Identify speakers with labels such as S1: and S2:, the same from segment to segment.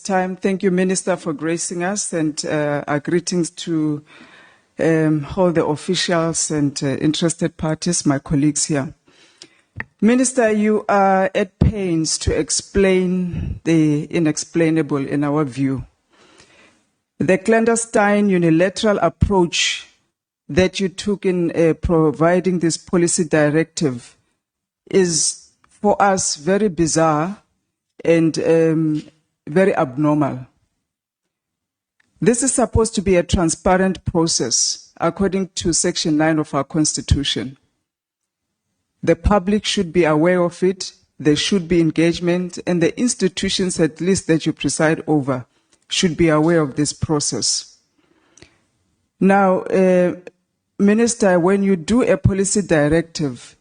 S1: time. Thank you, Minister, for gracing us, and our greetings to all the officials and interested parties, my colleagues here. Minister, you are at pains to explain the inexplainable in our view. The clandestine unilateral approach that you took in providing this policy directive is, for us, very bizarre and very abnormal. This is supposed to be a transparent process, according to Section 9 of our Constitution. The public should be aware of it, there should be engagement, and the institutions, at least that you preside over, should be aware of this process. Now, Minister, when you do a policy directive,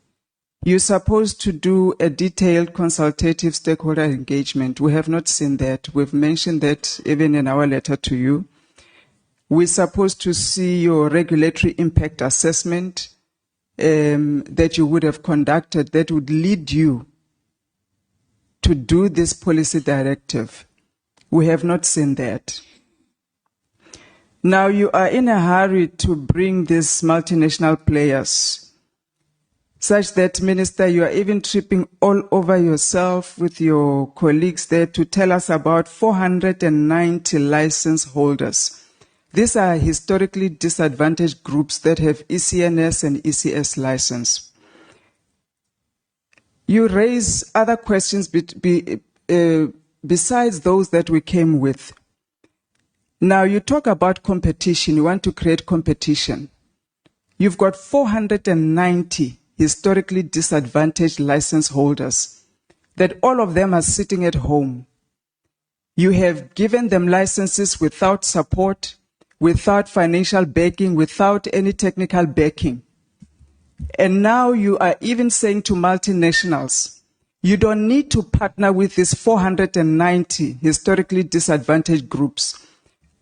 S1: you're supposed to do a detailed consultative stakeholder engagement. We have not seen that. We've mentioned that even in our letter to you. We're supposed to see your regulatory impact assessment that you would have conducted that would lead you to do this policy directive. We have not seen that. Now you are in a hurry to bring these multinational players, such that, Minister, you are even tripping all over yourself with your colleagues there to tell us about 490 license holders. These are historically disadvantaged groups that have ECNS and ECS license. You raise other questions besides those that we came with. Now, you talk about competition. You want to create competition. You've got 490 historically disadvantaged license holders, that all of them are sitting at home. You have given them licenses without support, without financial backing, without any technical backing. And now you are even saying to multinationals, you don't need to partner with these 490 historically disadvantaged groups.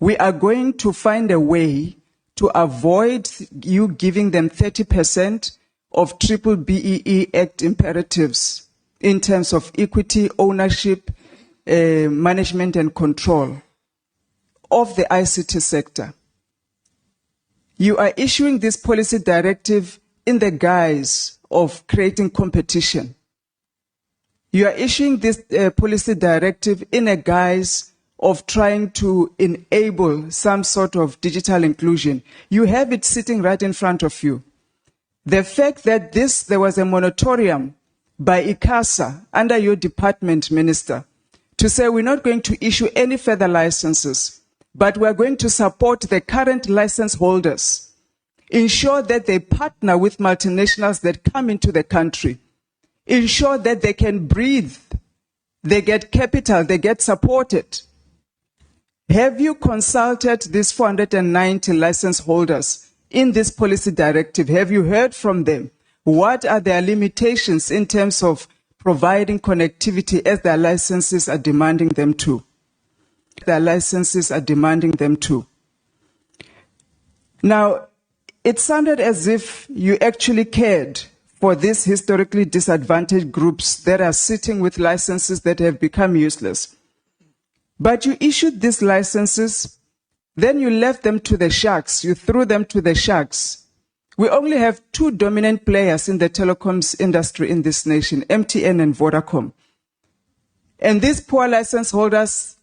S1: We are going to find a way to avoid you giving them 30% of Triple BEE Act imperatives in terms of equity, ownership, management and control of the ICT sector. You are issuing this policy directive in the guise of creating competition. You are issuing this policy directive in a guise of trying to enable some sort of digital inclusion. You have it sitting right in front of you. The fact that there was a moratorium by ICASA under your department, Minister, to say we're not going to issue any further licenses, but we're going to support the current license holders, ensure that they partner with multinationals that come into the country, ensure that they can breathe, they get capital, they get supported. Have you consulted these 490 license holders in this policy directive? Have you heard from them? What are their limitations in terms of providing connectivity as their licenses are demanding them to? Their licenses are demanding them to. Now, it sounded as if you actually cared for these historically disadvantaged groups that are sitting with licenses that have become useless. But you issued these licenses, then you left them to the sharks. You threw them to the sharks. We only have two dominant players in the telecoms industry in this nation, MTN and Vodacom. And these poor license holders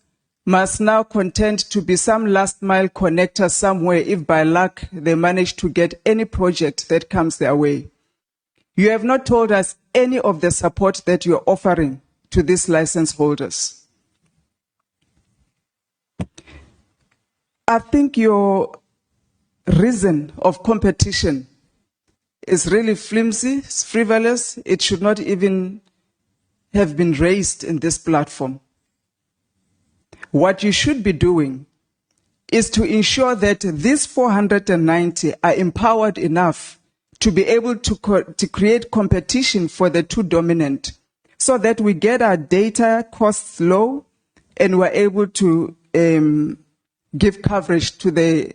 S1: must now contend to be some last mile connector somewhere if by luck they manage to get any project that comes their way. You have not told us any of the support that you're offering to these license holders. I think your reason of competition is really flimsy, it's frivolous. It should not even have been raised in this platform. What you should be doing is to ensure that these 490 are empowered enough to be able to create competition for the two dominant, so that we get our data costs low and we're able to give coverage to the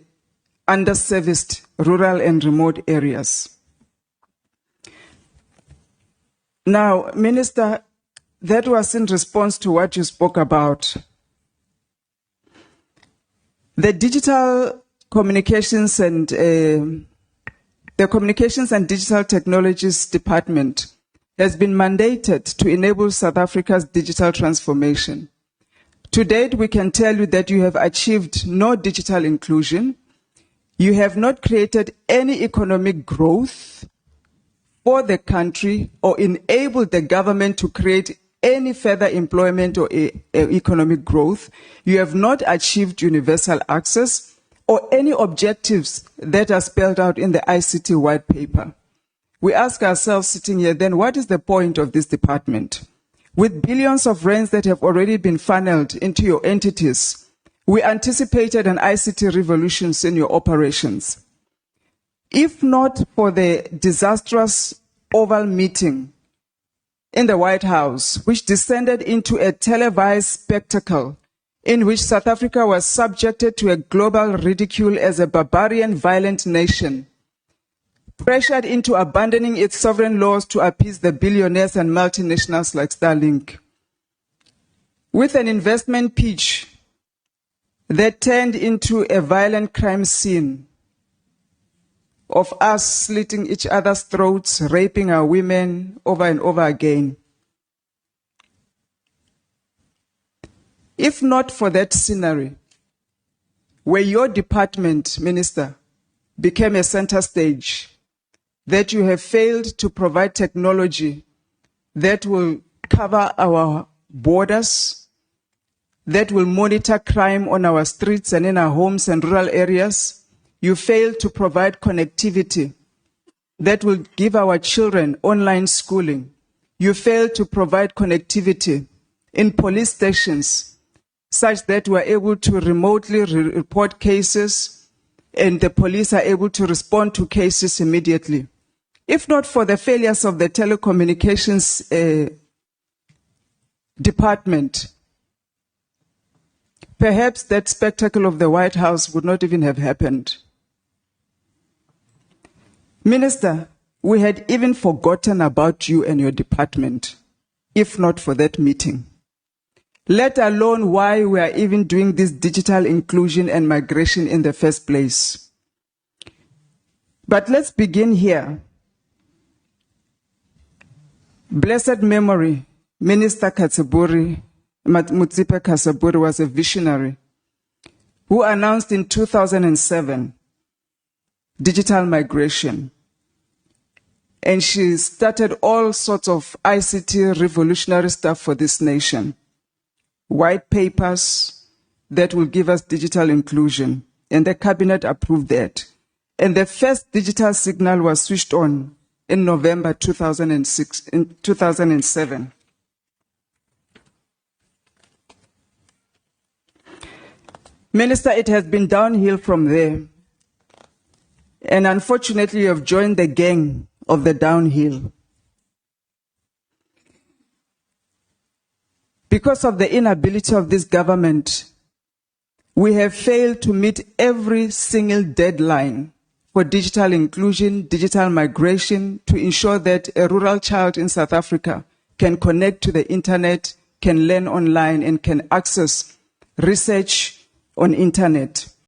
S1: underserviced rural and remote areas. Now, Minister, that was in response to what you spoke about The Digital Communications and the Communications and Digital Technologies Department has been mandated to enable South Africa's digital transformation. To date, we can tell you that you have achieved no digital inclusion. You have not created any economic growth for the country or enabled the government to create any further employment or economic growth. You have not achieved universal access or any objectives that are spelled out in the ICT white paper. We ask ourselves sitting here, then what is the point of this department? With billions of rands that have already been funneled into your entities, we anticipated an ICT revolution in your operations. If not for the disastrous Oval meeting in the White House, which descended into a televised spectacle in which South Africa was subjected to a global ridicule as a barbarian, violent nation, pressured into abandoning its sovereign laws to appease the billionaires and multinationals like Starlink, with an investment pitch that turned into a violent crime scene of us slitting each other's throats, raping our women over and over again. If not for that scenery, where your department, Minister, became a center stage, that you have failed to provide technology that will cover our borders, that will monitor crime on our streets and in our homes and rural areas. You failed to provide connectivity that will give our children online schooling. You failed to provide connectivity in police stations such that we are able to remotely report cases and the police are able to respond to cases immediately. If not for the failures of the telecommunications department, perhaps that spectacle of the White House would not even have happened. Minister, we had even forgotten about you and your department, if not for that meeting. Let alone why we are even doing this digital inclusion and migration in the first place. But let's begin here. Blessed memory, Minister Motsepe Katsiburi was a visionary who announced in 2007 digital migration. And she started all sorts of ICT revolutionary stuff for this nation. White papers that will give us digital inclusion. And the cabinet approved that. And the first digital signal was switched on in November 2007. Minister, it has been downhill from there. And unfortunately, you have joined the gang of the downhill. Because of the inability of this government, we have failed to meet every single deadline for digital inclusion, digital migration, to ensure that a rural child in South Africa can connect to the internet, can learn online, and can access research on internet.